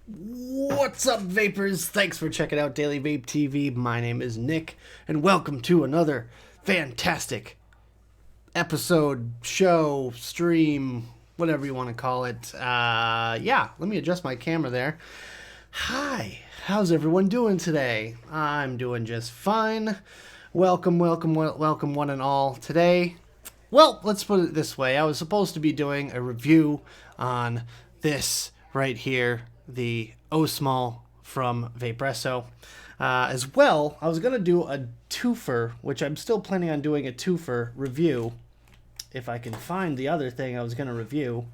What's up, vapors? Thanks for checking out Daily Vape TV. My name is Nick, and welcome to another fantastic episode, show, stream, whatever you want to call it. Let me adjust my camera there. Hi, how's everyone doing today? I'm doing just fine. Welcome, one and all. Today, well, let's put it this way. I was supposed to be doing a review on this right here, the O Small from Vaperesso. As well, I was going to do a twofer, which I'm still planning on doing a twofer review. If I can find the other thing I was going to review.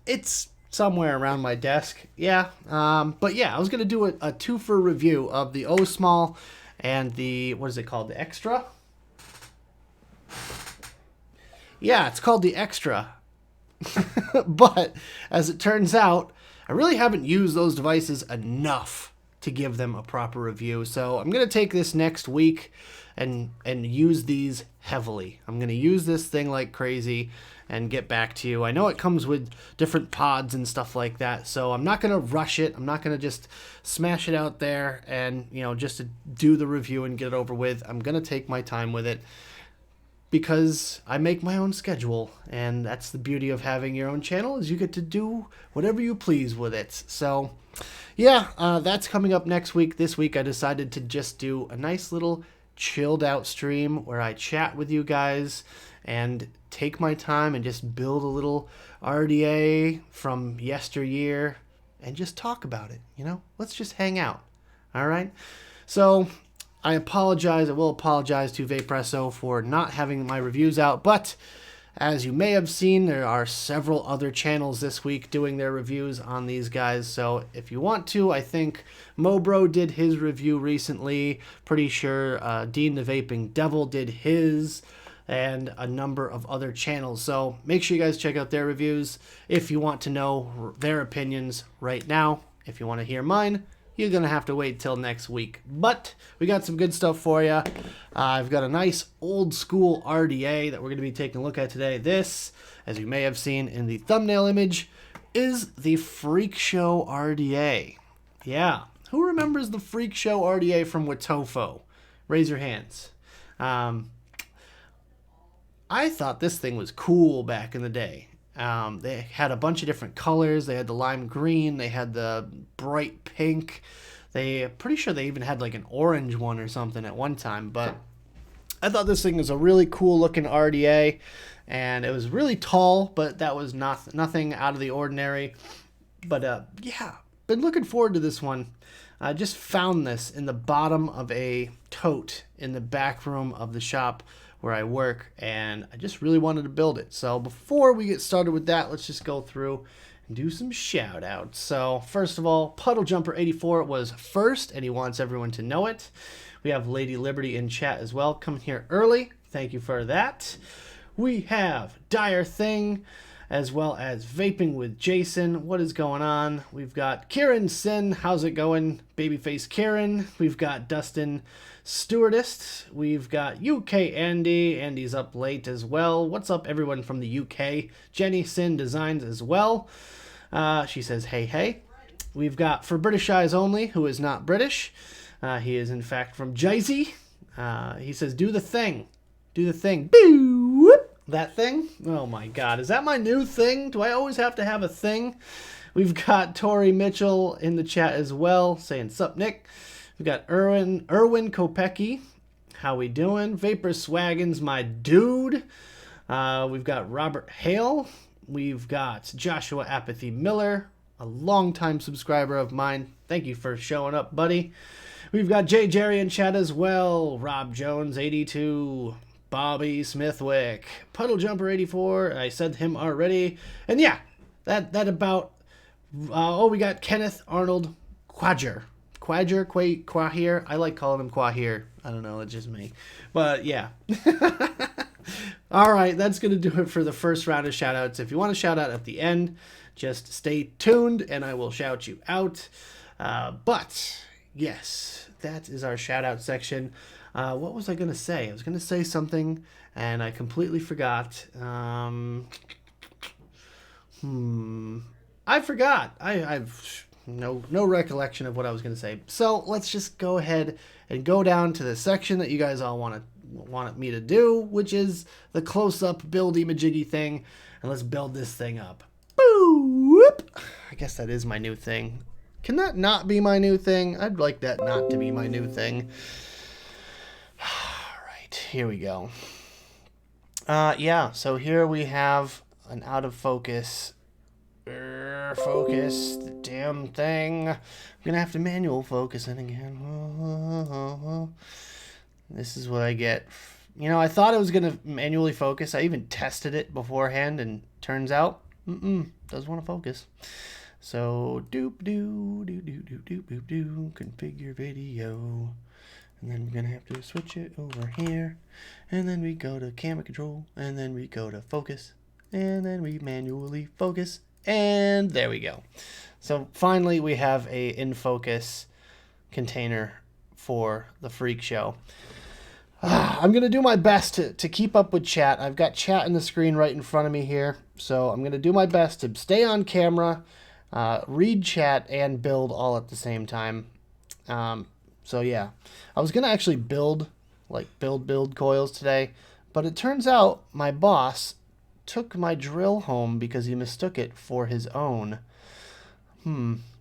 It's somewhere around my desk. I was going to do a twofer review of the O Small and the, what is it called? The Extra? Yeah, it's called the Extra. But as it turns out, I really haven't used those devices enough to give them a proper review. So I'm going to take this next week and use these heavily. I'm going to use this thing like crazy and get back to you. I know it comes with different pods and stuff like that, so I'm not going to rush it. I'm not going to just smash it out there and, just to do the review and get it over with. I'm going to take my time with it, because I make my own schedule, and that's the beauty of having your own channel, is you get to do whatever you please with it. So, that's coming up next week. This week I decided to just do a nice little chilled out stream where I chat with you guys and take my time and just build a little RDA from yesteryear and just talk about it, Let's just hang out, all right? So I apologize. I will apologize to Vaperesso for not having my reviews out, but as you may have seen, there are several other channels this week doing their reviews on these guys. So if you want to, I think Mobro did his review recently. Pretty sure Dean the Vaping Devil did his, and a number of other channels. So make sure you guys check out their reviews if you want to know their opinions right now. If you want to hear mine, you're going to have to wait till next week. But we got some good stuff for you. I've got a nice old school RDA that we're going to be taking a look at today. This, as you may have seen in the thumbnail image, is the Freak Show RDA. Yeah. Who remembers the Freak Show RDA from Watofo? Raise your hands. I thought this thing was cool back in the day. They had a bunch of different colors. They had the lime green. They had the bright pink. Pretty sure they even had like an orange one or something at one time. But I thought this thing was a really cool looking RDA, and it was really tall, but that was nothing out of the ordinary. But been looking forward to this one. I just found this in the bottom of a tote in the back room of the shop where I work, and I just really wanted to build it. So before we get started with that, let's just go through and do some shout outs. So first of all, Puddle Jumper 84 was first, and he wants everyone to know it. We have Lady Liberty in chat as well, coming here early. Thank you for that. We have Dire Thing, as well as Vaping with Jason. What is going on? We've got Kieran Sin. How's it going? Babyface Kieran. We've got Dustin Stewardess. We've got UK Andy. Andy's up late as well. What's up, everyone from the UK? Jenny Sin Designs as well. She says, hey. We've got For British Eyes Only, who is not British. He is, in fact, from Jersey. He says, do the thing. Do the thing. Boo! Whoop! That thing? Oh my god. Is that my new thing? Do I always have to have a thing? We've got Tori Mitchell in the chat as well, saying, sup, Nick? We've got Erwin Kopecki. How we doing? Vapor Swaggins, my dude. We've got Robert Hale. We've got Joshua Apathy Miller, a longtime subscriber of mine. Thank you for showing up, buddy. We've got Jay Jerry in chat as well. Rob Jones, 82. Bobby Smithwick. Puddle Jumper 84. I said him already. And yeah, that about... we got Kenneth Arnold Quadger. Quahir. I like calling him Quahir. I don't know, it's just me. But yeah. All right, that's going to do it for the first round of shout-outs. If you want to shout out at the end, just stay tuned and I will shout you out. But yes, that is our shout-out section. What was I going to say? I was going to say something and I completely forgot. I forgot. no recollection of what I was going to say. So let's just go ahead and go down to the section that you guys all wanted me to do, which is the close-up buildy majiggy thing. And let's build this thing up. Boop! I guess that is my new thing. Can that not be my new thing? I'd like that not to be my new thing. All right, here we go. Yeah, so here we have an out of focus. Focus the damn thing. I'm gonna have to manual focus it again. This is what I get. You know, I thought it was gonna manually focus. I even tested it beforehand, and turns out, doesn't want to focus. So doop doo doo doo doo doo doop doo. Configure video, and then we're gonna have to switch it over here, and then we go to camera control, and then we go to focus, and then we manually focus. And there we go. So finally we have a in focus container for the freak show. I'm going to do my best to keep up with chat. I've got chat in the screen right in front of me here. So I'm going to do my best to stay on camera, read chat, and build all at the same time. So yeah, I was going to actually build coils today, but it turns out my boss took my drill home because he mistook it for his own.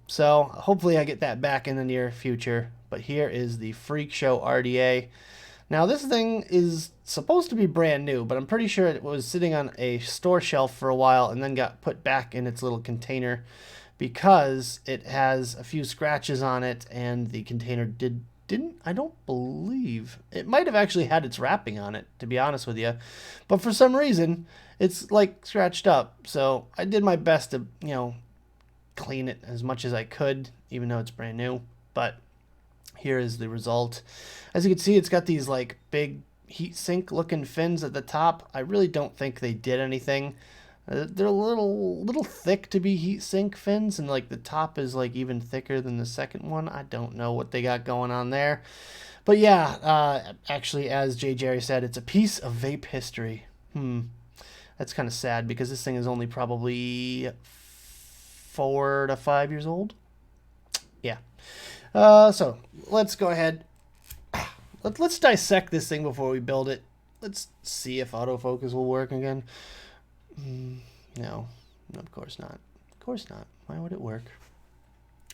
So hopefully I get that back in the near future. But here is the Freak Show RDA. Now this thing is supposed to be brand new, but I'm pretty sure it was sitting on a store shelf for a while and then got put back in its little container because it has a few scratches on it, and the container didn't, I don't believe, it might have actually had its wrapping on it, to be honest with you, but for some reason it's like scratched up. So I did my best to, clean it as much as I could, even though it's brand new. But here is the result. As you can see, it's got these like big heat sink looking fins at the top. I really don't think they did anything. They're a little thick to be heat sink fins, and like the top is like even thicker than the second one. I don't know what they got going on there. But yeah, actually, as J. Jerry said, it's a piece of vape history. That's kind of sad because this thing is only probably 4 to 5 years old. Yeah. So let's go ahead. Let's dissect this thing before we build it. Let's see if autofocus will work again. No, of course not. Of course not. Why would it work?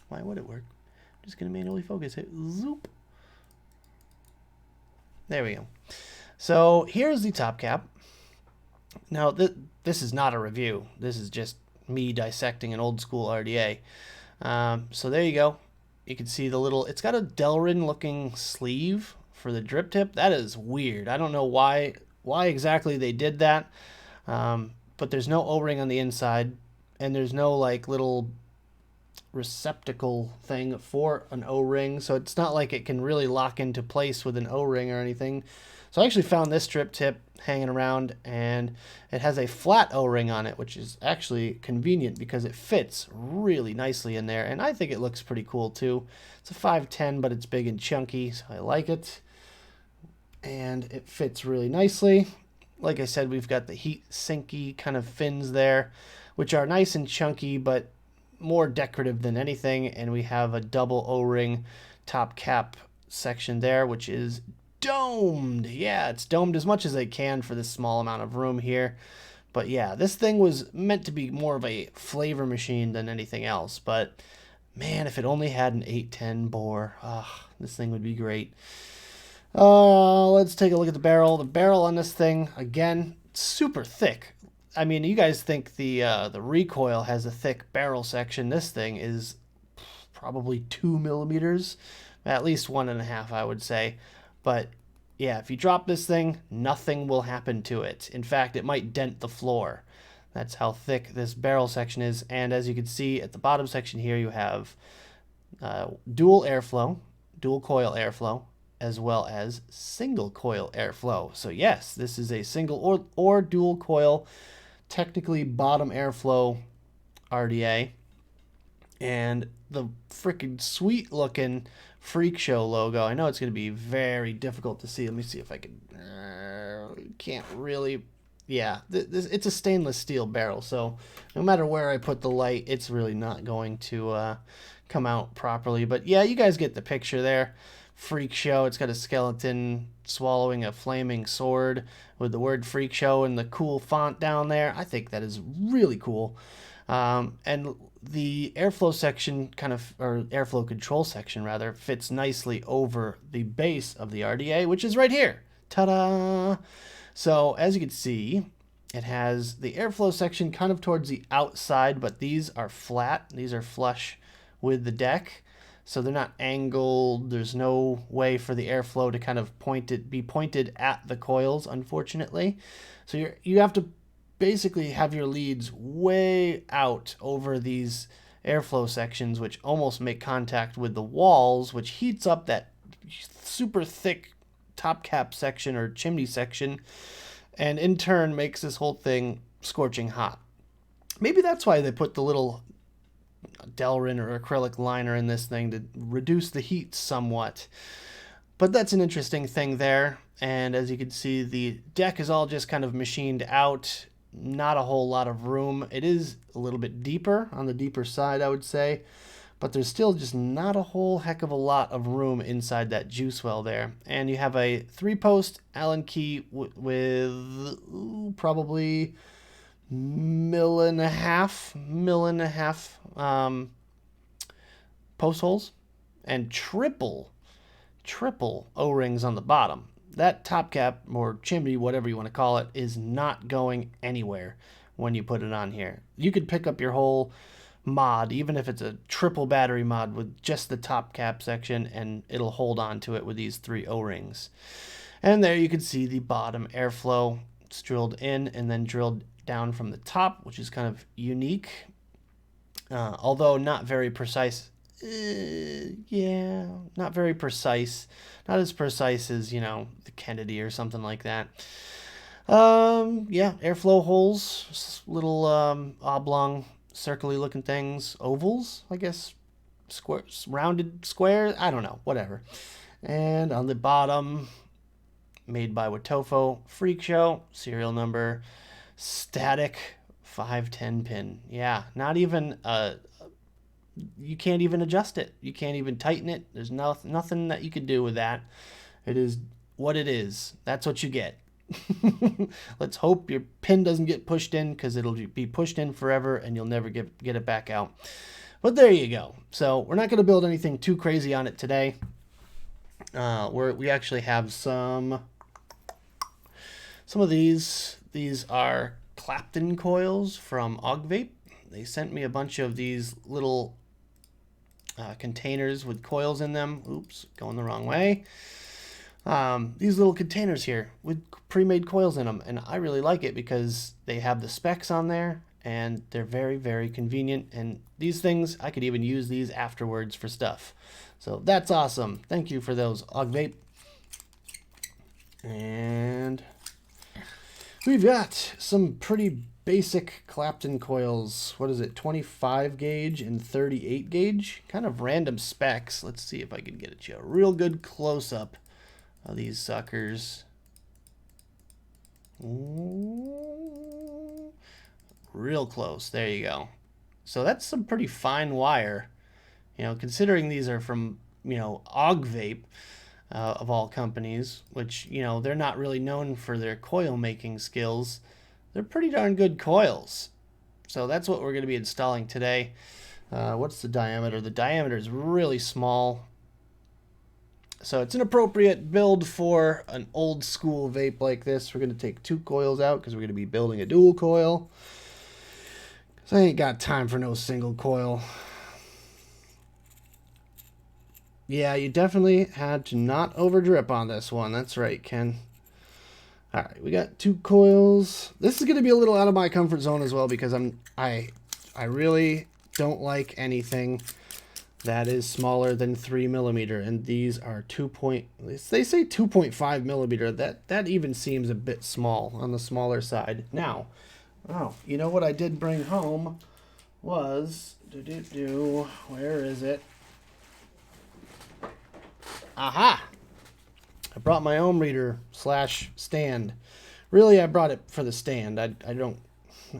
Why would it work? I'm just going to manually focus it. Zoop. There we go. So here's the top cap. Now, this is not a review. This is just me dissecting an old school RDA. So there you go. You can see the little, it's got a Delrin looking sleeve for the drip tip. That is weird. I don't know why exactly they did that. But there's no O-ring on the inside, and there's no like little receptacle thing for an O-ring, so it's not like it can really lock into place with an O-ring or anything. So I actually found this drip tip hanging around, and it has a flat O-ring on it, which is actually convenient because it fits really nicely in there, and I think it looks pretty cool too. It's a 510, but it's big and chunky, so I like it, and it fits really nicely. Like I said, we've got the heat sinky kind of fins there, which are nice and chunky, but more decorative than anything. And we have a double O-ring top cap section there, which is domed. Yeah, it's domed as much as I can for this small amount of room here. But yeah, this thing was meant to be more of a flavor machine than anything else. But man, if it only had an 810 bore, this thing would be great. Let's take a look at the barrel. The barrel on this thing, again, super thick. I mean, you guys think the recoil has a thick barrel section. This thing is probably 2 millimeters, at least 1.5, I would say. But yeah, if you drop this thing, nothing will happen to it. In fact, it might dent the floor. That's how thick this barrel section is. And as you can see at the bottom section here, you have dual coil airflow, as well as single coil airflow. So yes, this is a single or dual coil, technically bottom airflow RDA. And the freaking sweet looking Freak Show logo. I know it's going to be very difficult to see. Let me see if I can, can't really, yeah, it's a stainless steel barrel, so no matter where I put the light, it's really not going to come out properly. But yeah, you guys get the picture there. Freak show. It's got a skeleton swallowing a flaming sword with the word freak show and the cool font down there. I think that is really cool. And the airflow section or airflow control section rather, fits nicely over the base of the RDA, which is right here. Ta-da! So as you can see, it has the airflow section kind of towards the outside, but these are flat. These are flush with the deck. So they're not angled. There's no way for the airflow to kind of be pointed at the coils, unfortunately. So you have to basically have your leads way out over these airflow sections, which almost make contact with the walls, which heats up that super thick top cap section or chimney section, and in turn makes this whole thing scorching hot. Maybe that's why they put the little Delrin or acrylic liner in this thing, to reduce the heat somewhat. But that's an interesting thing there. And as you can see, the deck is all just kind of machined out. Not a whole lot of room. It is a little bit deeper, on the deeper side, I would say. But there's still just not a whole heck of a lot of room inside that juice well there. And you have a 3-post Allen key with probably mill and a half post holes, and triple O-rings on the bottom. That top cap or chimney, whatever you want to call it, is not going anywhere when you put it on here. You could pick up your whole mod, even if it's a triple battery mod, with just the top cap section, and it'll hold on to it with these 3 O-rings. And there you can see the bottom airflow. It's drilled in and then drilled down from the top, which is kind of unique, although not very precise. Yeah, not very precise. Not as precise as, the Kennedy or something like that. Yeah, airflow holes, little oblong, circly looking things, ovals, I guess, squares, rounded squares, I don't know, whatever. And on the bottom, made by Watofo, Freak Show, serial number, static 510 pin. Yeah, not even you can't even adjust it. You can't even tighten it. There's nothing that you can do with that. It is what it is. That's what you get. Let's hope your pin doesn't get pushed in, because it'll be pushed in forever and you'll never get it back out. But there you go. So we're not going to build anything too crazy on it today. We actually have some of these. These are Clapton coils from Vape. They sent me a bunch of these little containers with coils in them. Oops, going the wrong way. These little containers here with pre-made coils in them, and I really like it because they have the specs on there and they're very, very convenient. And these things, I could even use these afterwards for stuff. So that's awesome. Thank you for those, Vape. And we've got some pretty basic Clapton coils. What is it? 25 gauge and 38 gauge. Kind of random specs. Let's see if I can get you a real good close-up of these suckers. Ooh, real close. There you go. So that's some pretty fine wire. Considering these are from, Vape, of all companies, which, they're not really known for their coil making skills. They're pretty darn good coils. So that's what we're going to be installing today. What's the diameter? The diameter is really small. So it's an appropriate build for an old school vape like this. We're going to take 2 coils out because we're going to be building a dual coil. So I ain't got time for no single coil. Yeah, you definitely had to not over drip on this one. That's right, Ken. All right, we got 2 coils. This is going to be a little out of my comfort zone as well, because I really don't like anything that is smaller than 3 millimeter, and these are they say 2.5 millimeter. That even seems a bit small, on the smaller side. Now, you know what I did bring home was where is it? Aha! I brought my ohm reader / stand Really, I brought it for the stand. I don't,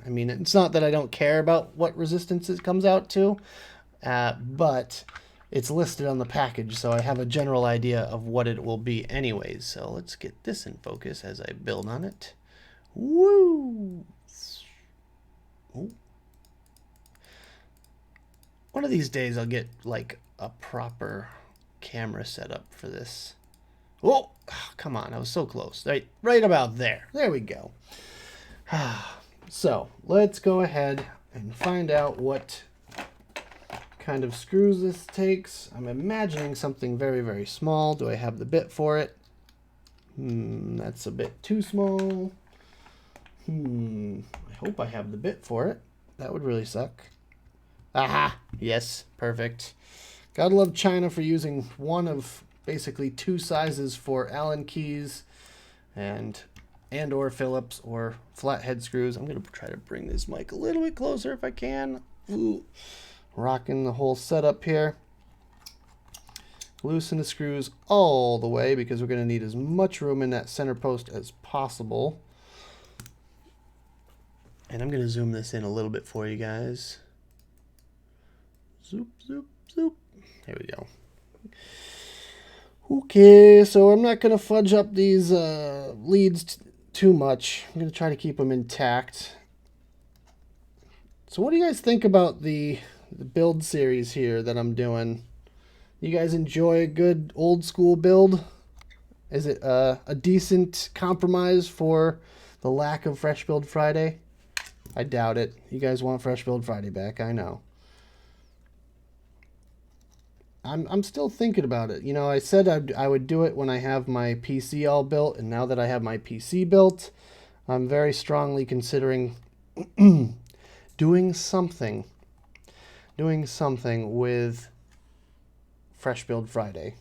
I mean, it's not that I don't care about what resistance it comes out to, but it's listed on the package, so I have a general idea of what it will be anyways. So let's get this in focus as I build on it. Woo! Ooh. One of these days I'll get like a proper camera setup for this. Oh, come on, I was so close. Right about there. There we go. So let's go ahead and find out what kind of screws this takes. I'm imagining something very, very small. Do I have the bit for it? That's a bit too small. I hope I have the bit for it. That would really suck. Aha! Yes, perfect. Gotta love China for using one of basically two sizes for Allen keys and or Phillips or flathead screws. I'm gonna try to bring this mic a little bit closer if I can. Ooh. Rocking the whole setup here. Loosen the screws all the way because we're gonna need as much room in that center post as possible. And I'm gonna zoom this in a little bit for you guys. Zoop, zoop, zoop. There we go. Okay, so I'm not going to fudge up these leads too much. I'm going to try to keep them intact. So what do you guys think about the build series here that I'm doing? You guys enjoy a good old school build? Is it a decent compromise for the lack of Fresh Build Friday? I doubt it. You guys want Fresh Build Friday back, I know. I'm still thinking about it. You know, I said I would do it when I have my PC all built, and now that I have my PC built, I'm very strongly considering doing something with Fresh Build Friday.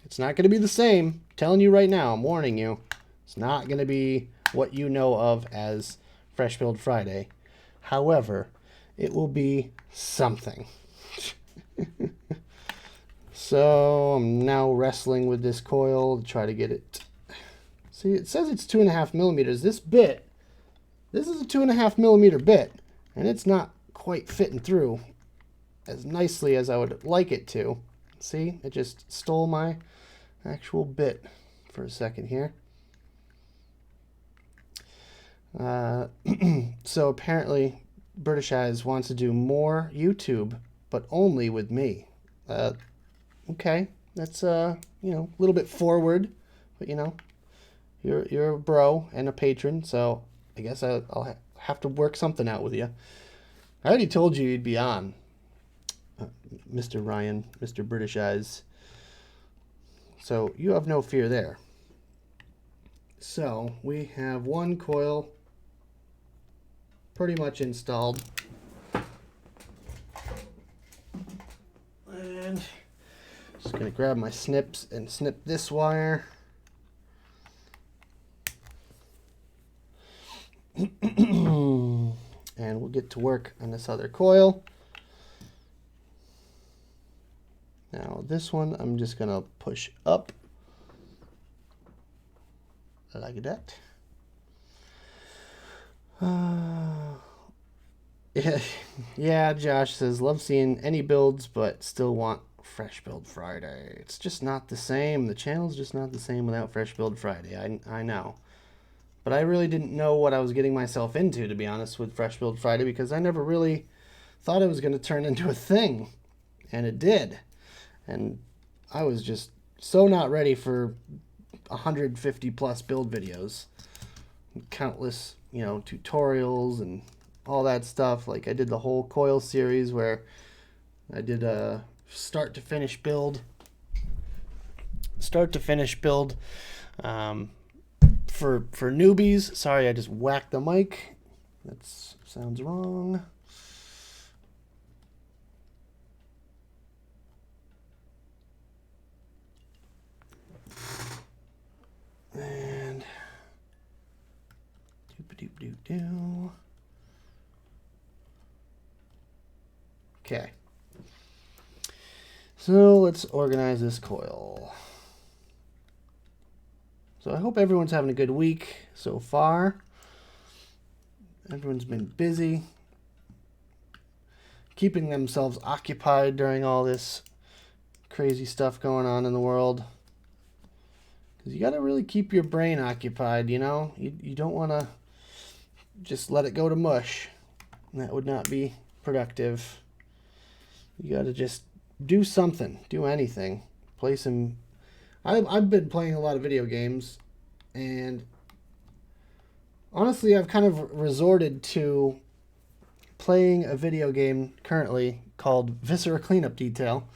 It's not going to be the same. I'm telling you right now, I'm warning you. It's not going to be what you know of as Fresh Build Friday. However, it will be something. So I'm now wrestling with this coil to try to get it. See, it says it's 2.5 millimeters. This is a 2.5 millimeter bit, and it's not quite fitting through as nicely as I would like it to. See, it just stole my actual bit for a second here. So apparently British Eyes wants to do more YouTube, but only with me. Okay, that's you know, a little bit forward, but you know, you're a bro and a patron, so I guess I'll have to work something out with you. I already told you you'd be on, Mr. Ryan, Mr. British Eyes, so you have no fear there. So we have one coil pretty much installed, and just going to grab my snips and snip this wire. And we'll get to work on this other coil. Now this one I'm just going to push up like that. Yeah, Josh says, love seeing any builds, but still want Fresh Build Friday. It's just not the same. The channel's just not the same without Fresh Build Friday. I know. But I really didn't know what I was getting myself into, to be honest, with Fresh Build Friday, because I never really thought it was going to turn into a thing. And it did. And I was just so not ready for 150 plus build videos. Countless, you know, tutorials and all that stuff. Like I did the whole coil series where I did a start to finish build for newbies. Sorry, I just whacked the mic. That sounds wrong. And doop-a-doop-doop-doo. Okay. So let's organize this coil. So I hope everyone's having a good week so far. Everyone's been busy, keeping themselves occupied during all this crazy stuff going on in the world. Because you got to really keep your brain occupied, you know? You don't want to just let it go to mush. That would not be productive. You got to just do something, do anything. Play some... I've been playing a lot of video games, and honestly, I've kind of resorted to playing a video game currently called Viscera Cleanup Detail.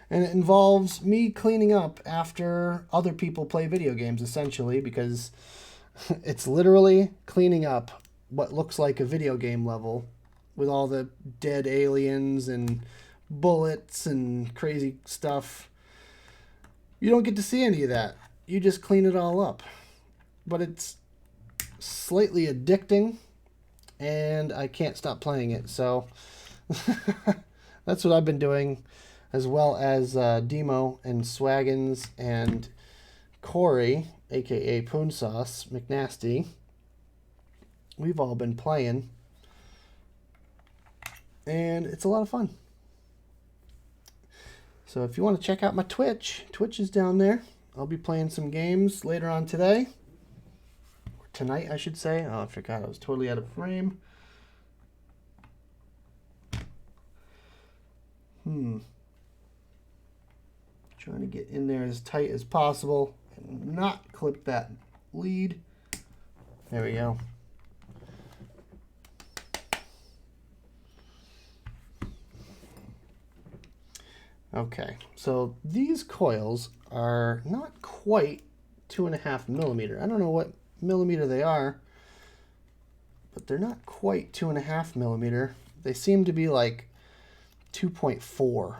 And it involves me cleaning up after other people play video games, essentially, because it's literally cleaning up what looks like a video game level with all the dead aliens and bullets and crazy stuff. You don't get to see any of that. You just clean it all up. But it's slightly addicting, and I can't stop playing it. So that's what I've been doing, as well as Demo and Swaggins and Corey, a.k.a. Poon Sauce McNasty. We've all been playing, and it's a lot of fun. So if you want to check out my Twitch is down there. I'll be playing some games later on today. Or tonight, I should say. Oh, I forgot. I was totally out of frame. Trying to get in there as tight as possible and not clip that lead. There we go. Okay, so these coils are not quite 2.5 millimeter. I don't know what millimeter they are, but they're not quite 2.5 millimeter. They seem to be like 2.4,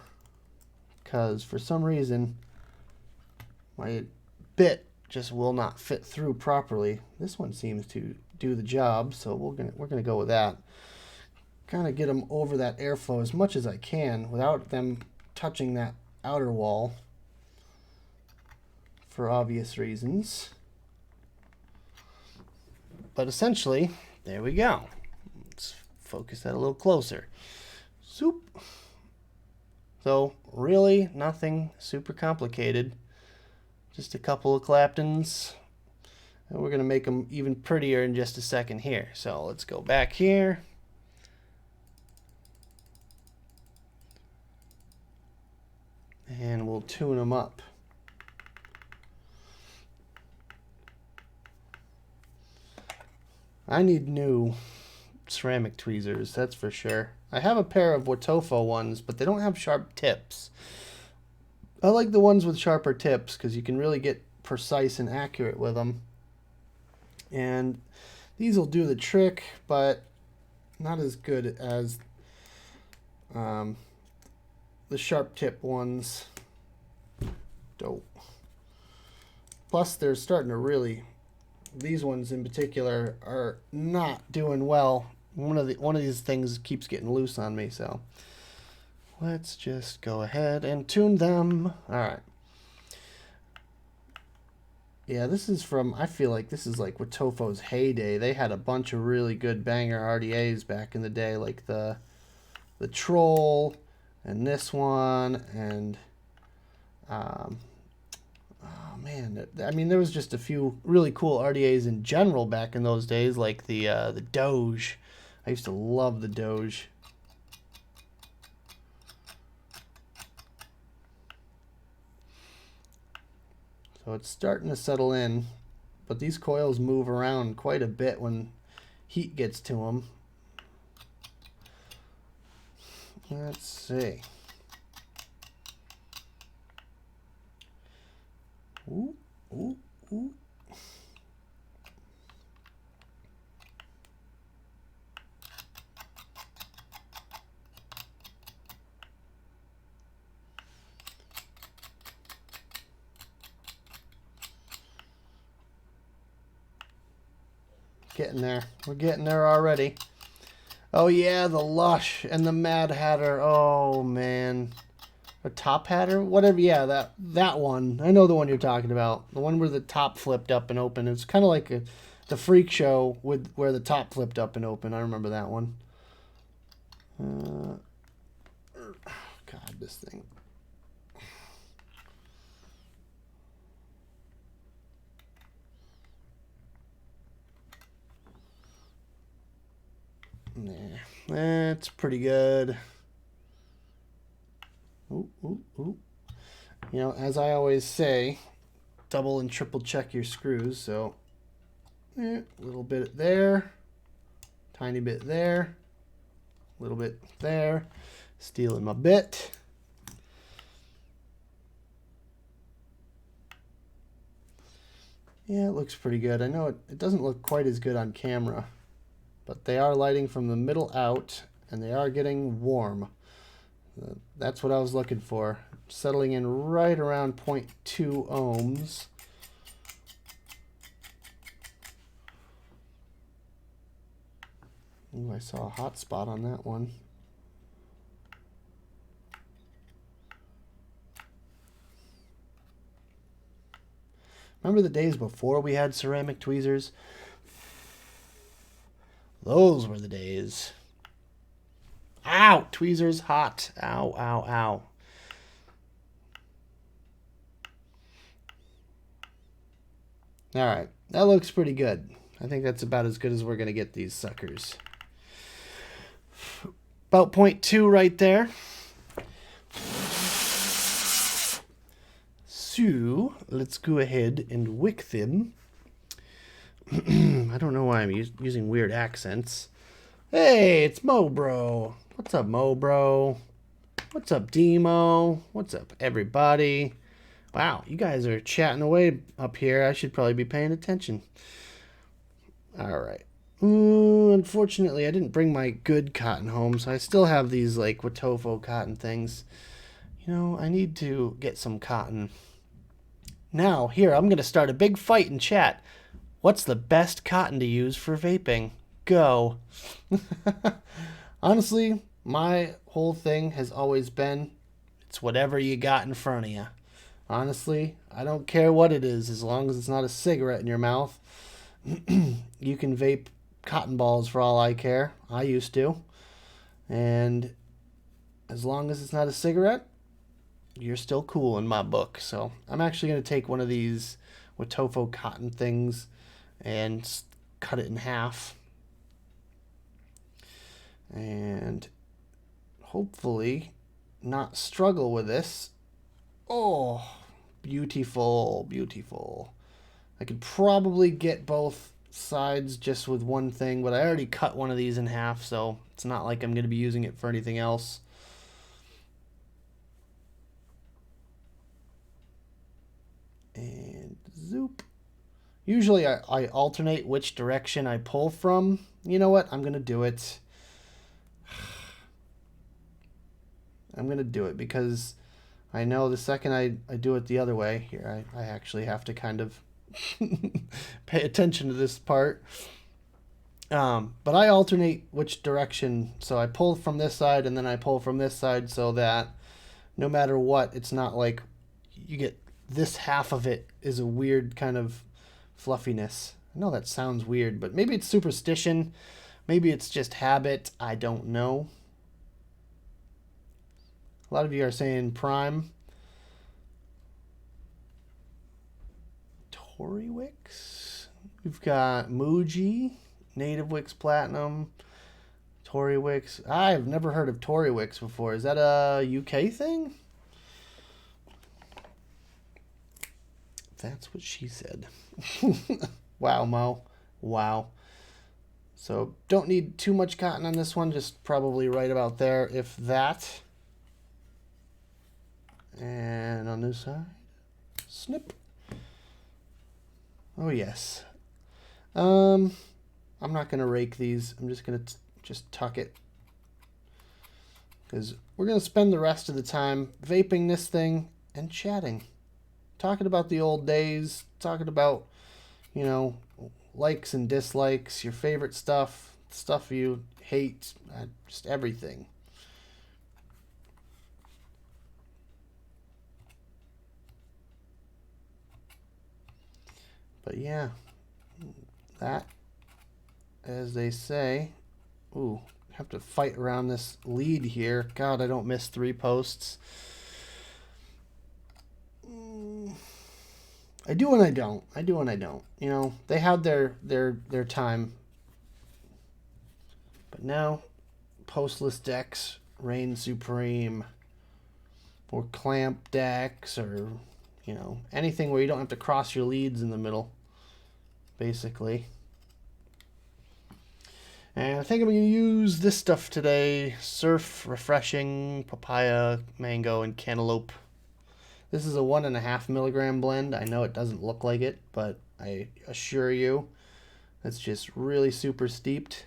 because for some reason my bit just will not fit through properly. This one seems to do the job, so we're gonna go with that. Kind of get them over that airflow as much as I can without them touching that outer wall, for obvious reasons. But essentially, there we go. Let's focus that a little closer. Zoop. So really nothing super complicated. Just a couple of Claptons. And we're going to make them even prettier in just a second here. So let's go back here. And we'll tune them up. I need new ceramic tweezers, that's for sure. I have a pair of Watofo ones, but they don't have sharp tips. I like the ones with sharper tips because you can really get precise and accurate with them. And these will do the trick, but not as good as the sharp tip ones. Dope. Plus they're starting to really, these ones in particular are not doing well. One of these things keeps getting loose on me, so let's just go ahead and tune them. All right. Yeah, this is from, I feel like this is like Watofo's heyday. They had a bunch of really good banger RDAs back in the day, like the Troll and this one, and oh man, I mean, there was just a few really cool RDAs in general back in those days, like the Doge. I used to love the Doge. So it's starting to settle in, but these coils move around quite a bit when heat gets to them. Let's see. Ooh, ooh, ooh. Getting there. We're getting there already. Oh yeah, the Lush and the Mad Hatter. Oh man. A top hat or whatever. Yeah, that one. I know the one you're talking about. The one where the top flipped up and open. It's kind of like the freak show with where the top flipped up and open. I remember that one. God, this thing. Nah, that's pretty good. Ooh, ooh, ooh. You know, as I always say, double and triple check your screws. So, a little bit there, tiny bit there, a little bit there. Stealing my bit. Yeah, it looks pretty good. I know it doesn't look quite as good on camera, but they are lighting from the middle out, and they are getting warm. That's what I was looking for. Settling in right around 0.2 ohms. Ooh, I saw a hot spot on that one. Remember the days before we had ceramic tweezers? Those were the days. Ow! Tweezers hot. Ow, ow, ow. Alright, that looks pretty good. I think that's about as good as we're going to get these suckers. About 0.2 right there. So, let's go ahead and wick them. I don't know why I'm using weird accents. Hey, it's Mo Bro. What's up, Mo Bro? What's up, Demo? What's up, everybody? Wow, you guys are chatting away up here. I should probably be paying attention. All right. Unfortunately, I didn't bring my good cotton home, so I still have these like Watofo cotton things. You know, I need to get some cotton. Now, here, I'm going to start a big fight in chat. What's the best cotton to use for vaping? Go. Honestly, my whole thing has always been, it's whatever you got in front of you. Honestly, I don't care what it is, as long as it's not a cigarette in your mouth. You can vape cotton balls for all I care. I used to. And as long as it's not a cigarette, you're still cool in my book. So I'm actually going to take one of these Watofo cotton things and cut it in half. And hopefully not struggle with this. Oh, beautiful, beautiful. I could probably get both sides just with one thing, but I already cut one of these in half, so it's not like I'm going to be using it for anything else. And zoop. Usually I alternate which direction I pull from. You know what? I'm going to do it. I'm going to do it because I know the second I do it the other way, here I actually have to kind of pay attention to this part. But I alternate which direction. So I pull from this side and then I pull from this side so that no matter what, it's not like you get this half of it is a weird kind of fluffiness. I know that sounds weird, but maybe it's superstition. Maybe it's just habit. I don't know. A lot of you are saying prime. Tory Wicks. We've got Muji, Native Wicks Platinum, Tory Wicks. I've never heard of Tory Wicks before. Is that a UK thing? That's what she said. Wow, Mo. Wow. So don't need too much cotton on this one. Just probably right about there, if that. And on this side, snip. Oh yes. I'm not gonna rake these. I'm just gonna just tuck it, because we're gonna spend the rest of the time vaping this thing and chatting, talking about the old days, talking about, you know, likes and dislikes, your favorite stuff, stuff you hate, just everything. But yeah, that, as they say, ooh, have to fight around this lead here. God, I don't miss 3 posts. I do and I don't. I do and I don't. You know, they had their time. But now, postless decks reign supreme. Or clamp decks, or, you know, anything where you don't have to cross your leads in the middle, basically. And I think I'm going to use this stuff today. Surf, Refreshing, Papaya, Mango, and Cantaloupe. This is a 1.5 milligram blend. I know it doesn't look like it, but I assure you it's just really super steeped.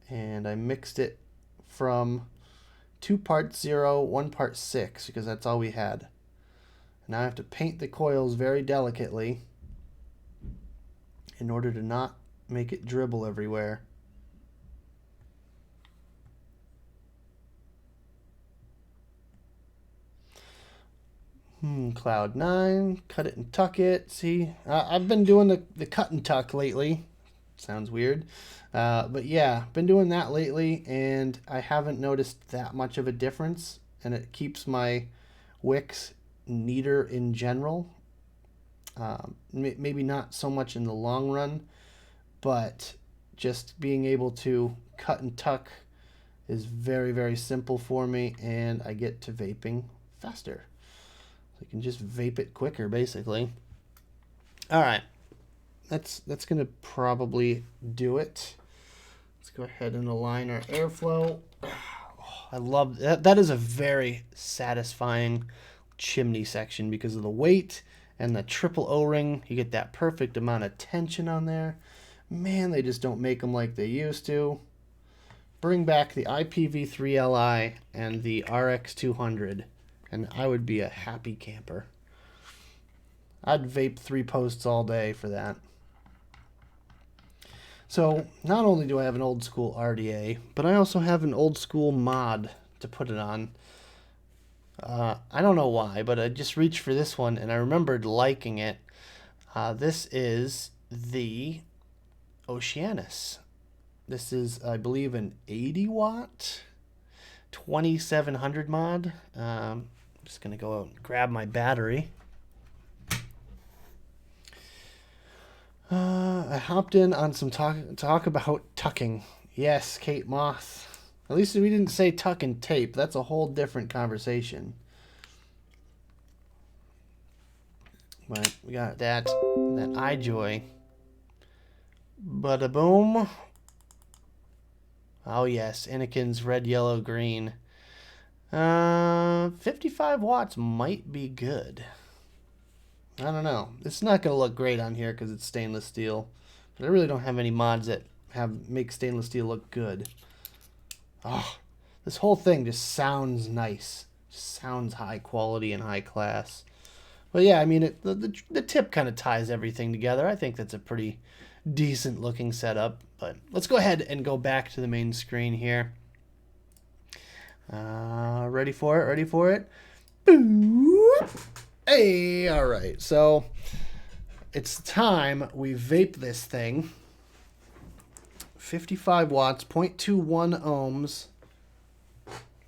And I mixed it from 2 parts 0, 1 part 6, because that's all we had. Now I have to paint the coils very delicately in order to not make it dribble everywhere. Cloud 9, cut it and tuck it. See, I've been doing the cut and tuck lately. Sounds weird. But yeah, been doing that lately, and I haven't noticed that much of a difference, and it keeps my wicks neater in general. Maybe not so much in the long run, but just being able to cut and tuck is very, very simple for me, and I get to vaping faster. So I can just vape it quicker, basically. All right, that's gonna probably do it. Let's go ahead and align our airflow. Oh, I love that. That is a very satisfying chimney section because of the weight and the triple O-ring. You get that perfect amount of tension on there. Man, they just don't make them like they used to. Bring back the IPv3Li and the RX200, and I would be a happy camper. I'd vape 3 posts all day for that. So not only do I have an old school RDA, but I also have an old school mod to put it on. I don't know why, but I just reached for this one and I remembered liking it. This is the Oceanus. This is, I believe, an 80 watt 2700 mod. I'm just going to go out and grab my battery. I hopped in on some talk about tucking. Yes, Kate Moth. At least we didn't say tuck and tape. That's a whole different conversation. But we got that iJoy. Bada boom. Oh yes, Anakin's red, yellow, green. 55 watts might be good. I don't know. It's not going to look great on here because it's stainless steel. But I really don't have any mods that make stainless steel look good. Oh, this whole thing just sounds nice. Just sounds high quality and high class. But yeah, I mean, the tip kind of ties everything together. I think that's a pretty decent looking setup. But let's go ahead and go back to the main screen here. Ready for it? Ready for it? Boop. Hey, all right. So it's time we vape this thing. 55 watts, 0.21 ohms.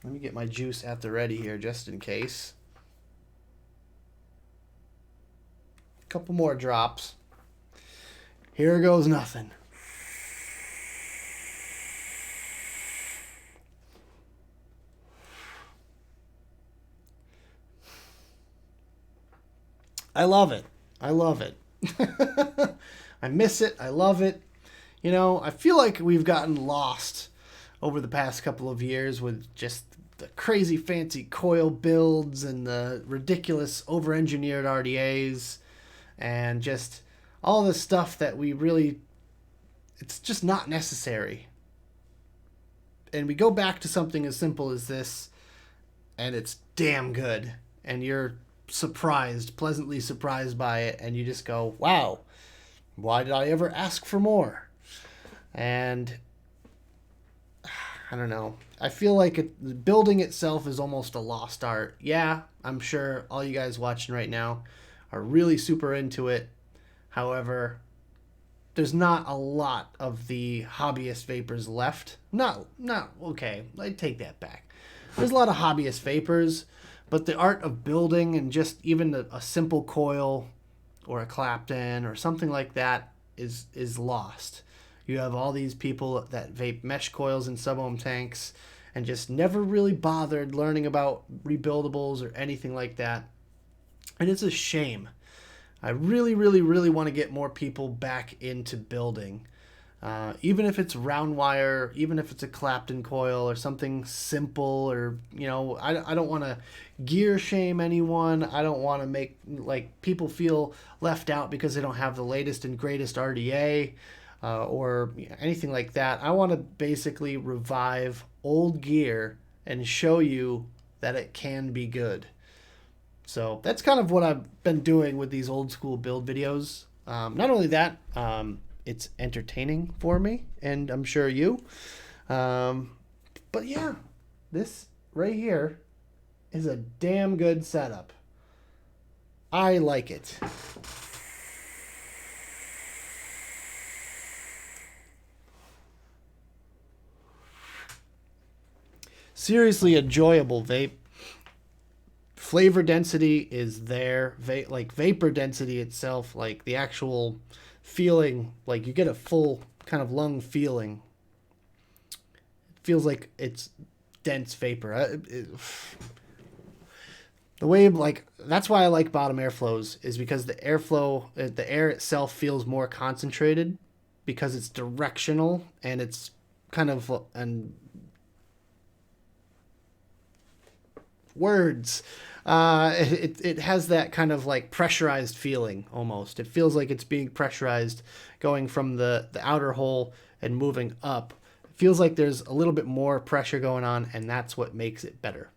Let me get my juice at the ready here just in case. A couple more drops. Here goes nothing. I love it. I love it. I miss it. I love it. You know, I feel like we've gotten lost over the past couple of years with just the crazy fancy coil builds and the ridiculous over-engineered RDAs and just all this stuff that we really, it's just not necessary. And we go back to something as simple as this, and it's damn good. And you're surprised, pleasantly surprised by it, and you just go, wow, why did I ever ask for more? And I don't know. I feel like the building itself is almost a lost art. Yeah, I'm sure all you guys watching right now are really super into it. However, there's not a lot of the hobbyist vapors left. Not okay. I take that back. There's a lot of hobbyist vapors, but the art of building and just even a simple coil or a Clapton or something like that is lost. You have all these people that vape mesh coils in sub-ohm tanks and just never really bothered learning about rebuildables or anything like that. And it's a shame. I really, really, really want to get more people back into building. Even if it's round wire, even if it's a Clapton coil or something simple, or, you know, I don't want to gear shame anyone. I don't want to make like people feel left out because they don't have the latest and greatest RDA or anything like that. I want to basically revive old gear and show you that it can be good. So that's kind of what I've been doing with these old school build videos. Not only that, it's entertaining for me, and I'm sure you. But yeah, this right here is a damn good setup. I like it. Seriously enjoyable vape. Flavor density is there. Like vapor density itself, like the actual feeling, like you get a full kind of lung feeling. It feels like it's dense vapor. The way, like, that's why I like bottom airflows, is because the airflow, the air itself feels more concentrated because it's directional and it's kind of and words. It has that kind of like pressurized feeling almost. It feels like it's being pressurized going from the outer hole and moving up. It feels like there's a little bit more pressure going on, and that's what makes it better.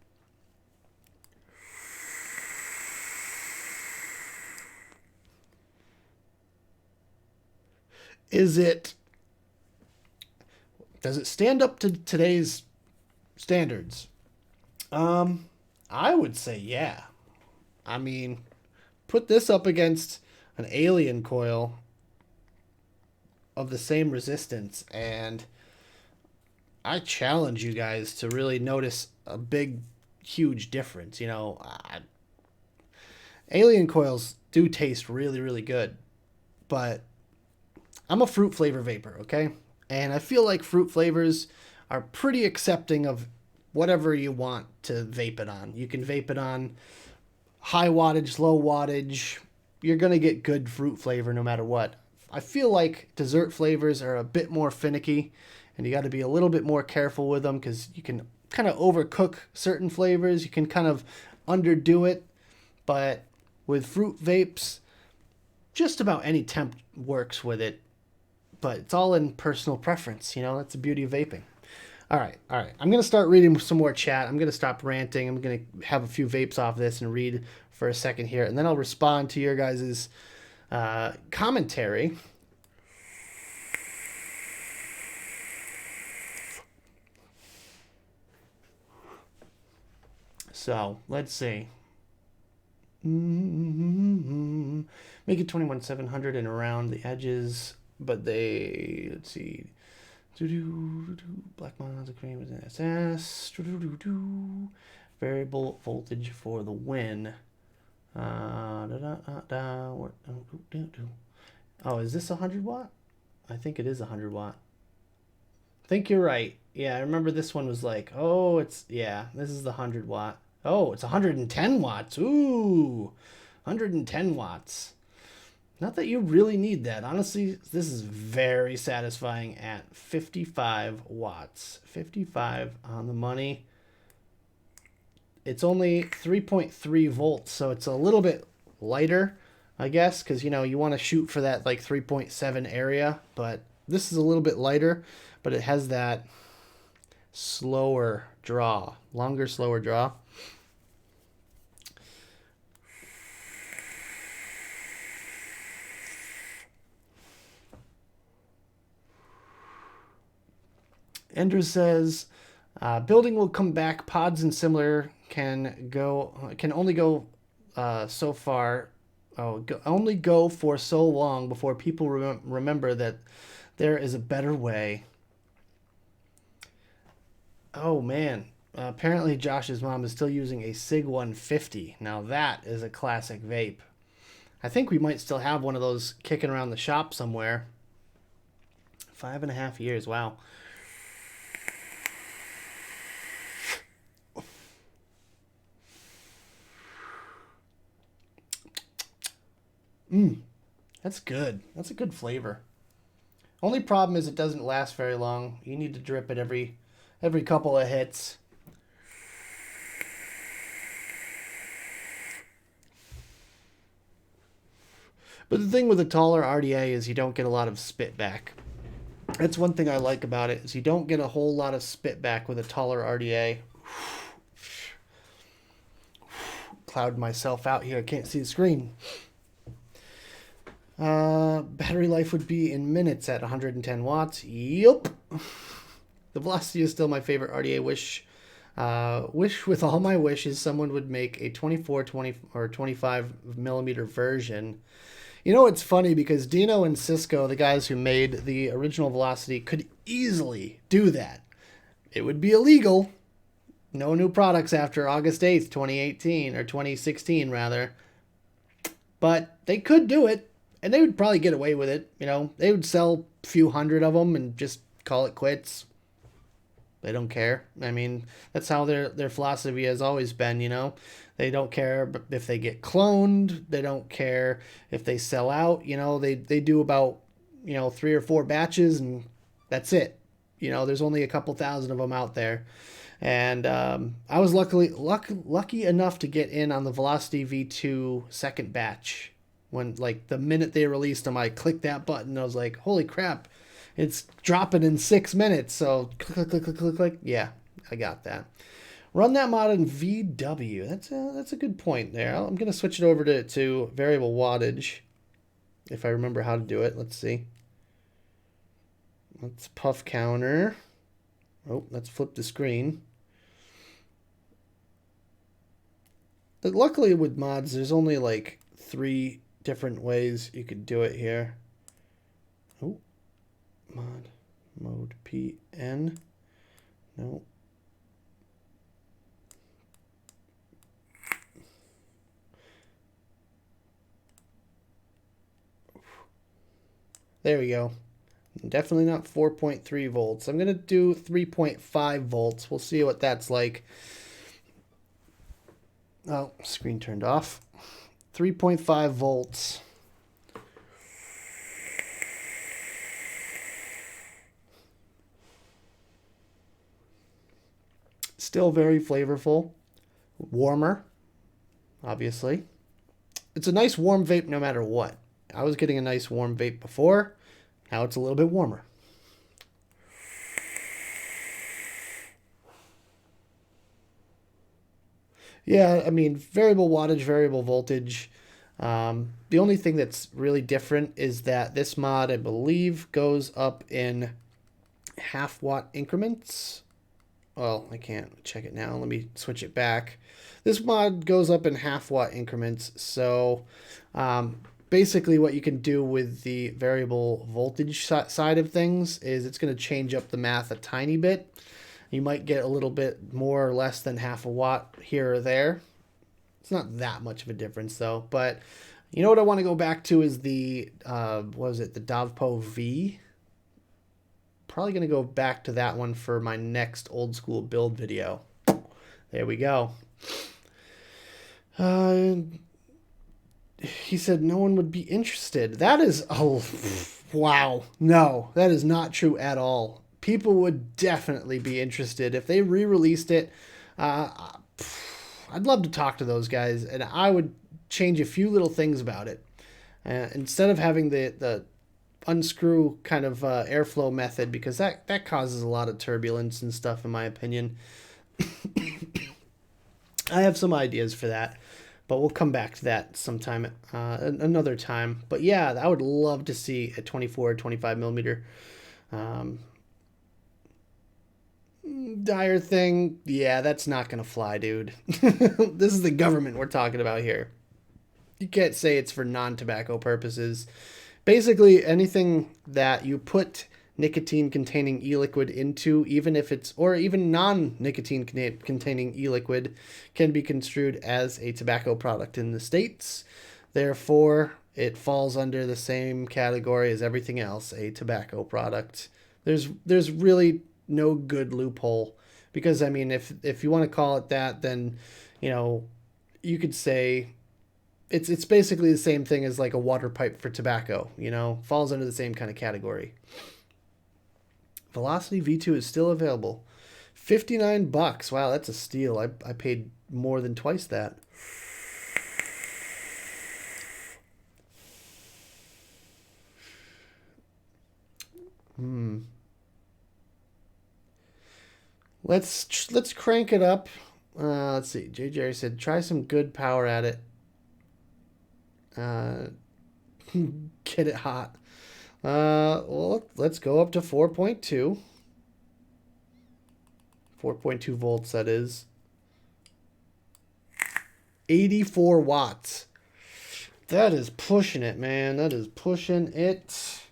Does it stand up to today's standards? I would say yeah. I mean, put this up against an alien coil of the same resistance, and I challenge you guys to really notice a big, huge difference. You know, alien coils do taste really, really good, but I'm a fruit flavor vapor, okay? And I feel like fruit flavors are pretty accepting of whatever you want to vape it on. You can vape it on high wattage, low wattage. You're going to get good fruit flavor no matter what. I feel like dessert flavors are a bit more finicky, and you got to be a little bit more careful with them because you can kind of overcook certain flavors. You can kind of underdo it. But with fruit vapes, just about any temp works with it. But it's all in personal preference. You know, that's the beauty of vaping. All right. I'm going to start reading some more chat. I'm going to stop ranting. I'm going to have a few vapes off this and read for a second here. And then I'll respond to your guys' commentary. So, let's see. Make it 21,700 and around the edges. But they, let's see. Black monoxide cream with an SS. Variable voltage for the win. Oh, is this 100 watt? I think it is 100 watt. I think you're right. Yeah, I remember this one was like, oh, it's, yeah, this is the 100 watt. Oh, it's 110 watts. Ooh, 110 watts. Not that you really need that. Honestly, this is very satisfying at 55 watts. 55 on the money. It's only 3.3 volts, so it's a little bit lighter, I guess, because, you know, you want to shoot for that, like, 3.7 area. But this is a little bit lighter, but it has that slower draw, longer, slower draw. Andrew says, building will come back. Pods and similar can only go so far only go for so long before people remember that there is a better way. Oh man. Apparently Josh's mom is still using a Sig 150. Now that is a classic vape. I think we might still have one of those kicking around the shop somewhere. 5.5 years. Wow. That's good. That's a good flavor. Only problem is it doesn't last very long. You need to drip it every couple of hits. But the thing with a taller RDA is you don't get a lot of spit back. That's one thing I like about it, is you don't get a whole lot of spit back with a taller RDA. Cloud myself out here. I can't see the screen. Battery life would be in minutes at 110 watts. Yup. The Velocity is still my favorite RDA. Wish with all my wishes someone would make a 24, 20, or 25 millimeter version. You know, it's funny because Dino and Cisco, the guys who made the original Velocity, could easily do that. It would be illegal. No new products after August 8th, 2018, or 2016 rather. But they could do it, and they would probably get away with it. You know, they would sell a few hundred of them and just call it quits. They don't care. I mean, that's how their philosophy has always been, you know. They don't care if they get cloned. They don't care if they sell out. You know, they do about, 3 or 4 batches, and that's it. You know, there's only a couple thousand of them out there. And I was lucky enough to get in on the Velocity V2 second batch. When, like, the minute they released them, I clicked that button. And I was like, holy crap. It's dropping in 6 minutes, so click, click, click, click, click. Yeah, I got that. Run that mod in VW. That's a good point there. I'm going to switch it over to variable wattage, if I remember how to do it. Let's see. Let's puff counter. Oh, let's flip the screen. But luckily with mods, there's only like 3 different ways you could do it here. Oh. Mode PN. No. There we go. Definitely not 4.3 volts. I'm going to do 3.5 volts. We'll see what that's like. Oh, screen turned off. 3.5 volts. Still very flavorful. Warmer, obviously. It's a nice warm vape no matter what. I was getting a nice warm vape before. Now it's a little bit warmer. Yeah, I mean, variable wattage, variable voltage. The only thing that's really different is that this mod, I believe, goes up in half-watt increments. Well, I can't check it now. Let me switch it back. This mod goes up in half-watt increments. So basically what you can do with the variable voltage side of things is it's going to change up the math a tiny bit. You might get a little bit more or less than half a watt here or there. It's not that much of a difference though. But you know what I want to go back to is the, what was it, the Davpo V? Probably going to go back to that one for my next old school build video. There we go. He said no one would be interested. That is, oh, wow. No, that is not true at all. People would definitely be interested. If they re-released it, I'd love to talk to those guys, and I would change a few little things about it. Instead of having the unscrew kind of airflow method, because that causes a lot of turbulence and stuff, in my opinion. I have some ideas for that, but we'll come back to that sometime, another time. But yeah, I would love to see a 24 or 25 millimeter. Dire thing, yeah, that's not gonna fly, dude. This is the government we're talking about here. You can't say it's for non-tobacco purposes. Basically, anything that you put nicotine containing e-liquid into, even if it's, or even non-nicotine containing e-liquid, can be construed as a tobacco product in the States. Therefore, it falls under the same category as everything else, a tobacco product. There's really no good loophole, because I mean, if you want to call it that, then you know you could say it's basically the same thing as like a water pipe for tobacco. Falls under the same kind of category. Velocity V2 is still available. $59. Wow, that's a steal. I paid more than twice that. Let's crank it up. Let's see. J. Jerry said, try some good power at it. Get it hot. Well, let's go up to 4.2. 4.2 volts, that is. 84 watts. That is pushing it, man. That is pushing it.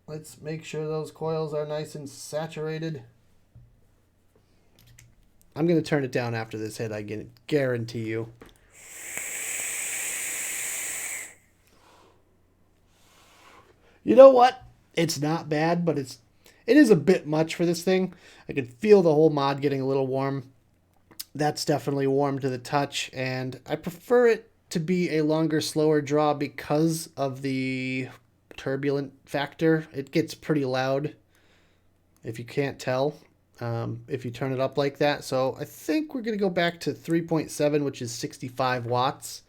Let's make sure those coils are nice and saturated. I'm going to turn it down after this hit, I guarantee you. You know what? It's not bad, but it is a bit much for this thing. I can feel the whole mod getting a little warm. That's definitely warm to the touch, and I prefer it to be a longer, slower draw because of the turbulent factor. It gets pretty loud, if you can't tell, if you turn it up like that. So I think we're going to go back to 3.7, which is 65 watts.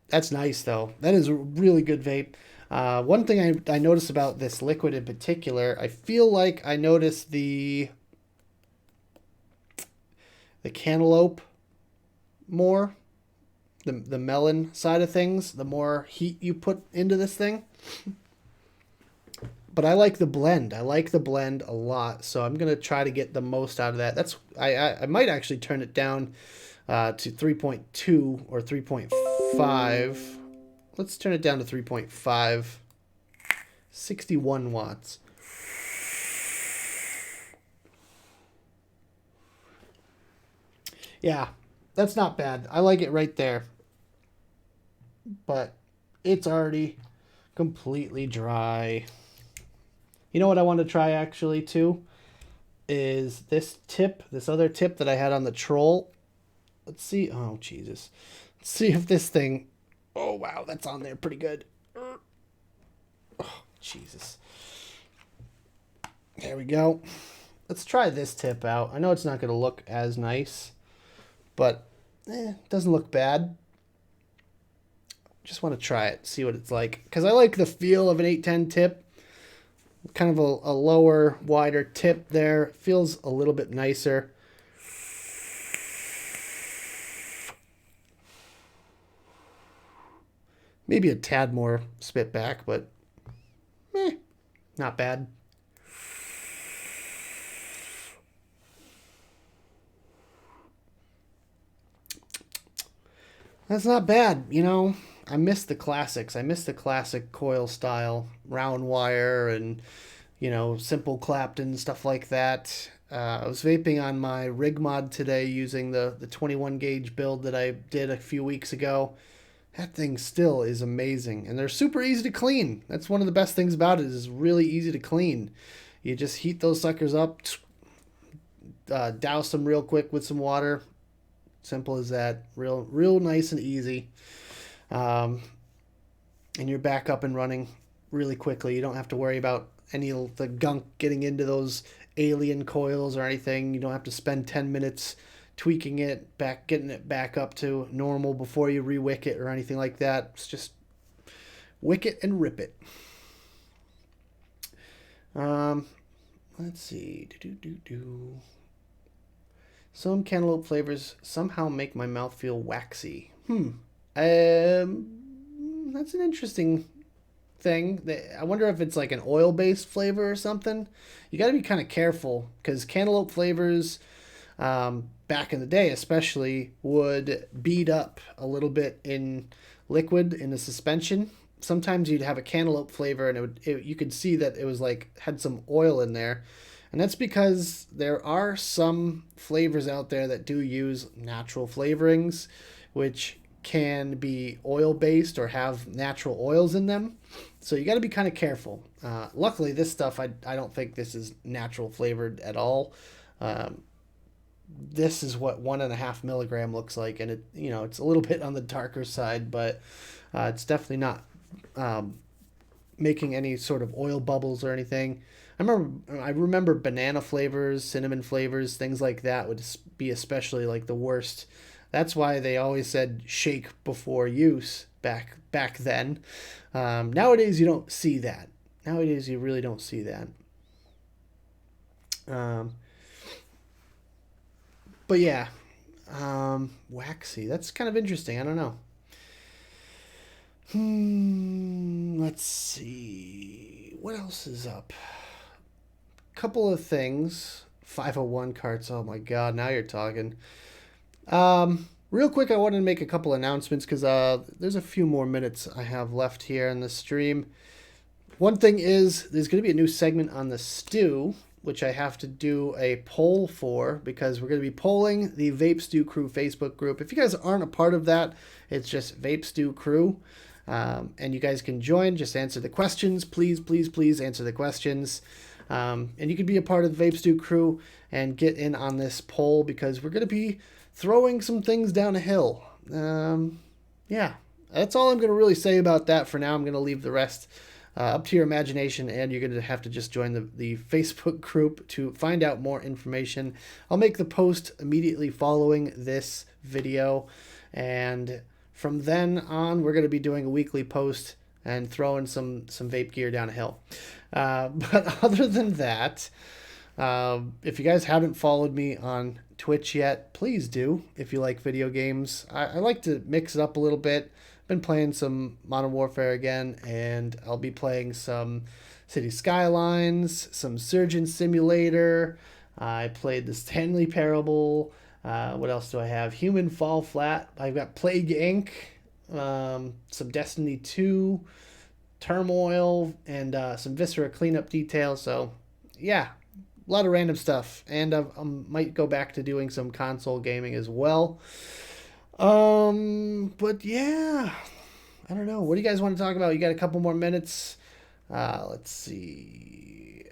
That's nice, though. That is a really good vape. One thing I noticed about this liquid in particular, I feel like I noticed the cantaloupe more, the melon side of things, the more heat you put into this thing. But I like the blend. I like the blend a lot, so I'm gonna try to get the most out of that. I might actually turn it down to 3.2 or 3.5. Let's turn it down to 3.5. 61 watts. Yeah, that's not bad. I like it right there. But it's already completely dry. You know what I want to try actually too? Is this other tip that I had on the troll. Let's see. Oh, Jesus. Let's see if this thing... Oh, wow, that's on there pretty good. Oh, Jesus. There we go. Let's try this tip out. I know it's not going to look as nice, but it doesn't look bad. Just want to try it, see what it's like. Because I like the feel of an 810 tip. Kind of a lower, wider tip there. It feels a little bit nicer. Maybe a tad more spit back, but not bad. That's not bad, I miss the classics. I miss the classic coil style, round wire and, simple Clapton, stuff like that. I was vaping on my rig mod today using the 21 gauge build that I did a few weeks ago. That thing still is amazing, and they're super easy to clean. That's one of the best things about it, is really easy to clean. You just heat those suckers up, douse them real quick with some water. Simple as that. Real nice and easy. And you're back up and running really quickly. You don't have to worry about any of the gunk getting into those alien coils or anything. You don't have to spend 10 minutes tweaking it, getting it back up to normal before you re-wick it or anything like that. It's just wick it and rip it. Let's see. Some cantaloupe flavors somehow make my mouth feel waxy. That's an interesting thing. I wonder if it's like an oil-based flavor or something. You got to be kind of careful because cantaloupe flavors, back in the day especially, would bead up a little bit in liquid in the suspension. Sometimes you'd have a cantaloupe flavor and you could see that it was like had some oil in there. And that's because there are some flavors out there that do use natural flavorings, which can be oil based or have natural oils in them. So you got to be kind of careful. Luckily, this stuff, I don't think this is natural flavored at all. Um, this is what 1.5 milligram looks like, and it's a little bit on the darker side, but it's definitely not um, making any sort of oil bubbles or anything. I remember banana flavors, cinnamon flavors, things like that would be especially like the worst. That's why they always said shake before use back then. Nowadays you don't see that. Nowadays you really don't see that. Um, but yeah, waxy. That's kind of interesting. I don't know. Let's see. What else is up? Couple of things. 501 carts. Oh my god, now you're talking. Real quick, I wanted to make a couple announcements because there's a few more minutes I have left here in the stream. One thing is there's going to be a new segment on the stew, which I have to do a poll for because we're going to be polling the Vape Stew Crew Facebook group. If you guys aren't a part of that, it's just Vape Stew Crew. And you guys can join, just answer the questions. Please, please, please answer the questions. And you can be a part of the Vape Stew Crew and get in on this poll because we're going to be throwing some things down a hill. Yeah, that's all I'm going to really say about that for now. I'm going to leave the rest up to your imagination, and you're going to have to just join the Facebook group to find out more information. I'll make the post immediately following this video, and from then on, we're going to be doing a weekly post and throwing some vape gear down a hill. But other than that, if you guys haven't followed me on Twitch yet, please do if you like video games. I like to mix it up a little bit. Been playing some Modern Warfare again, and I'll be playing some City Skylines, some Surgeon Simulator. I played the Stanley Parable. What else do I have? Human Fall Flat. I've got Plague Inc., some Destiny 2, Turmoil, and some Viscera cleanup details. So, yeah, a lot of random stuff. And I might go back to doing some console gaming as well. But yeah, I don't know. What do you guys want to talk about? You got a couple more minutes. Let's see.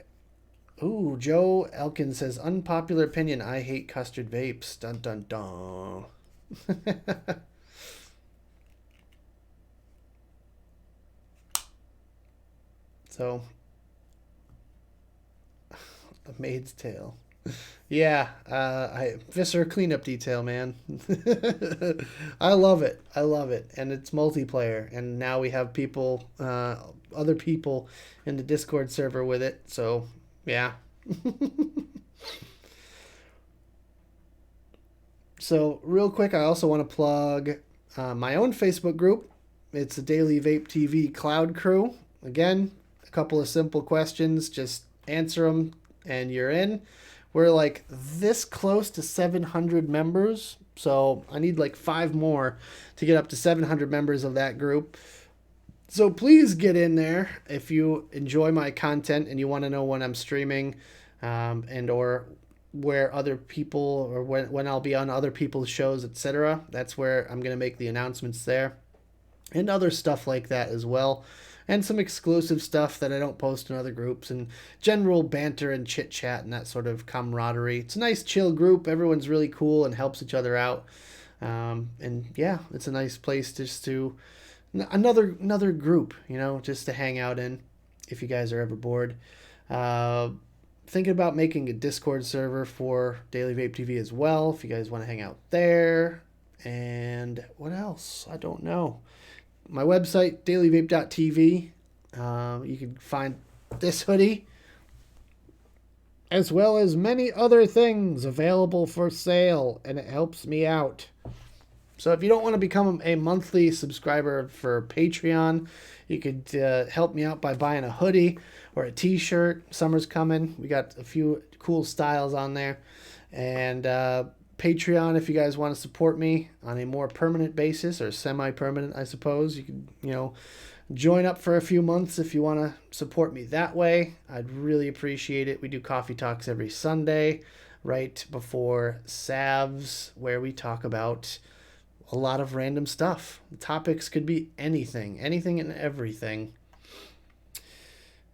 Ooh, Joe Elkin says, unpopular opinion, I hate custard vapes. Dun dun dun. So, A Maid's Tale. Yeah, Viscera cleanup detail, man. I love it. I love it. And it's multiplayer. And now we have people, other people in the Discord server with it. So, yeah. So, real quick, I also want to plug my own Facebook group. It's the Daily Vape TV Cloud Crew. Again, a couple of simple questions. Just answer them and you're in. We're like this close to 700 members. So I need like 5 more to get up to 700 members of that group. So please get in there if you enjoy my content and you want to know when I'm streaming and or where other people or when I'll be on other people's shows, etc. That's where I'm going to make the announcements there. And other stuff like that as well. And some exclusive stuff that I don't post in other groups, and general banter and chit chat and that sort of camaraderie. It's a nice chill group. Everyone's really cool and helps each other out. And yeah, it's a nice place just to another group, just to hang out in if you guys are ever bored. Thinking about making a Discord server for Daily Vape TV as well, if you guys want to hang out there. And what else? I don't know. My website, dailyvape.tv. You can find this hoodie, as well as many other things available for sale, and it helps me out. So if you don't want to become a monthly subscriber for Patreon, you could help me out by buying a hoodie or a t-shirt. Summer's coming. We got a few cool styles on there. And Patreon, if you guys want to support me on a more permanent basis, or semi-permanent, I suppose, you could, join up for a few months if you want to support me that way. I'd really appreciate it. We do coffee talks every Sunday right before Savs, where we talk about a lot of random stuff. The topics could be anything and everything.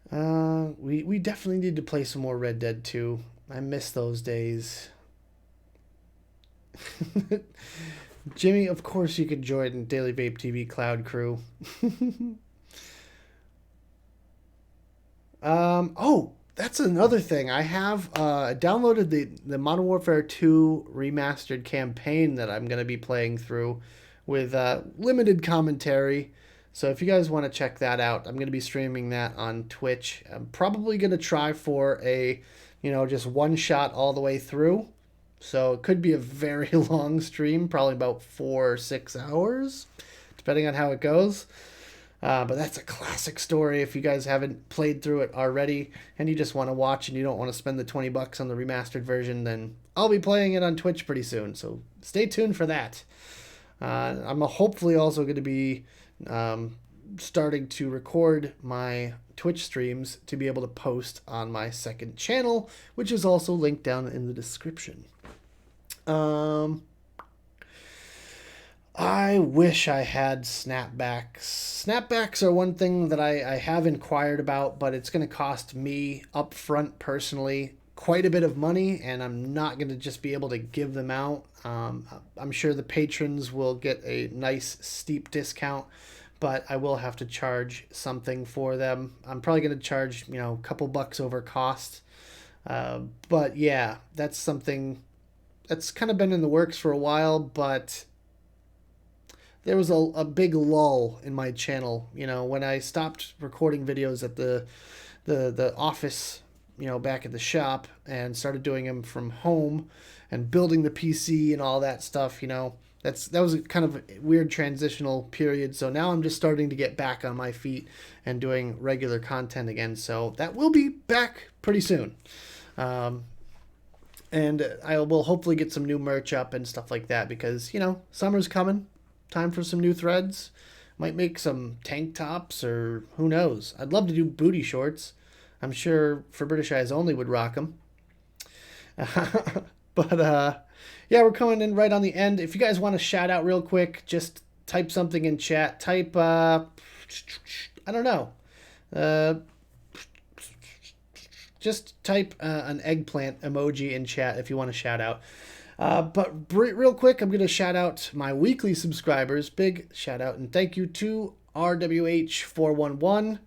We definitely need to play some more Red Dead 2. I miss those days. Jimmy, of course you could join Daily Vape TV Cloud Crew. That's another thing. I have downloaded the Modern Warfare 2 remastered campaign that I'm going to be playing through with limited commentary. So if you guys want to check that out, I'm going to be streaming that on Twitch. I'm probably going to try for a, just one shot all the way through. So it could be a very long stream, probably about 4 or 6 hours, depending on how it goes. But that's a classic story. If you guys haven't played through it already and you just want to watch and you don't want to spend the $20 on the remastered version, then I'll be playing it on Twitch pretty soon. So stay tuned for that. I'm hopefully also going to be starting to record my Twitch streams to be able to post on my second channel, which is also linked down in the description. I wish I had snapbacks. Snapbacks are one thing that I have inquired about, but it's going to cost me up front personally quite a bit of money, and I'm not going to just be able to give them out. I'm sure the patrons will get a nice steep discount, but I will have to charge something for them. I'm probably going to charge, a couple bucks over cost. But yeah, that's something that's kind of been in the works for a while, but there was a big lull in my channel, when I stopped recording videos at the office, back at the shop, and started doing them from home and building the PC and all that stuff. That was a kind of a weird transitional period. So now I'm just starting to get back on my feet and doing regular content again. So that will be back pretty soon. And I will hopefully get some new merch up and stuff like that because, summer's coming. Time for some new threads. Might make some tank tops, or who knows. I'd love to do booty shorts. I'm sure For British Eyes Only would rock them. But yeah, we're coming in right on the end. If you guys want to shout out real quick, just type something in chat. Type, I don't know. Just type an eggplant emoji in chat if you want to shout out. But real quick, I'm going to shout out my weekly subscribers. Big shout out and thank you to RWH411,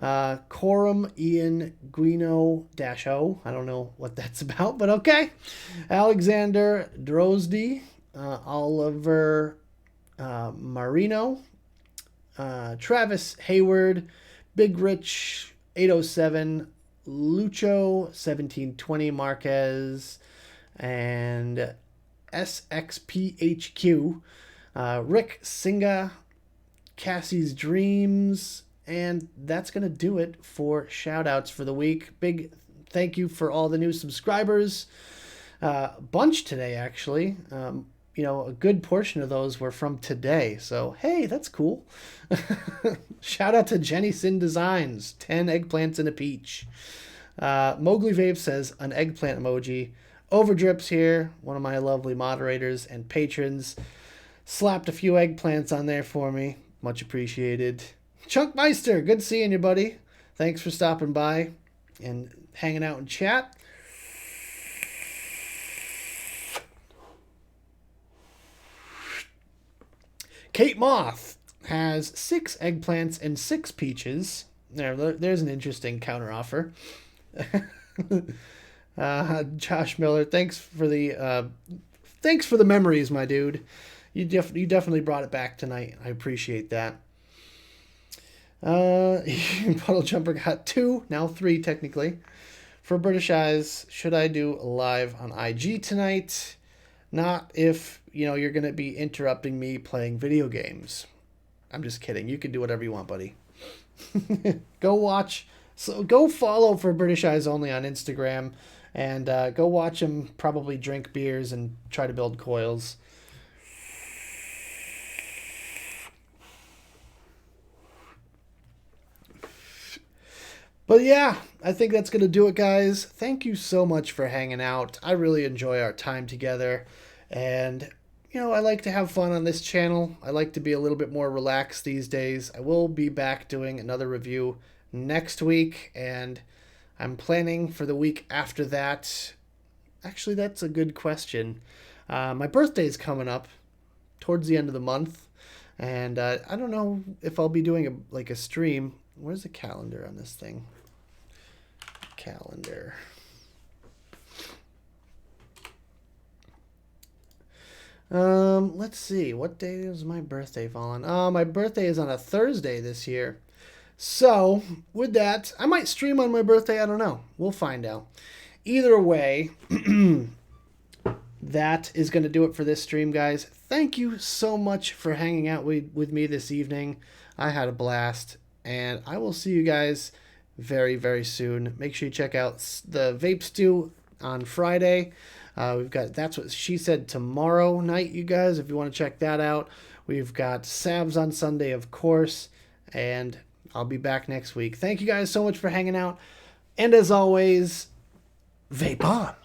Corum Ian Guino-O. I don't know what that's about, but okay. Alexander Drozdy, Oliver Marino, Travis Hayward, Big Rich 807, Lucho 1720 Marquez, and SXPHQ, Rick Singa, Cassie's Dreams, and that's going to do it for shout-outs for the week. Big thank you for all the new subscribers. Bunch today, actually. A good portion of those were from today, so hey, that's cool. Shout out to Jenny Sin Designs, 10 eggplants and a peach. Mowgli Vape says an eggplant emoji. Overdrips here, one of my lovely moderators and patrons, slapped a few eggplants on there for me. Much appreciated. Chunkmeister, good seeing you, buddy. Thanks for stopping by and hanging out in chat. Kate Moth has 6 eggplants and 6 peaches. There's an interesting counteroffer. Josh Miller, thanks for the memories, my dude. You definitely brought it back tonight. I appreciate that. Puddle Jumper got 2, now 3 technically. For British Eyes, should I do a live on IG tonight? Not if, you're going to be interrupting me playing video games. I'm just kidding. You can do whatever you want, buddy. Go watch. So go follow for British Eyes Only on Instagram, and go watch him probably drink beers and try to build coils. But yeah, I think that's going to do it, guys. Thank you so much for hanging out. I really enjoy our time together. And, I like to have fun on this channel. I like to be a little bit more relaxed these days. I will be back doing another review next week. And I'm planning for the week after that. Actually, that's a good question. My birthday's coming up towards the end of the month. And I don't know if I'll be doing a stream. Where's the calendar on this thing? Calendar. Let's see. What day does my birthday fall on? My birthday is on a Thursday this year. So, with that, I might stream on my birthday. I don't know. We'll find out. Either way, that is going to do it for this stream, guys. Thank you so much for hanging out with me this evening. I had a blast, and I will see you guys very, very soon. Make sure you check out the Vape Stew on Friday. We've got That's What She Said tomorrow night, you guys, if you want to check that out. We've got Sabs on Sunday, of course, and I'll be back next week. Thank you guys so much for hanging out, and as always, vape on.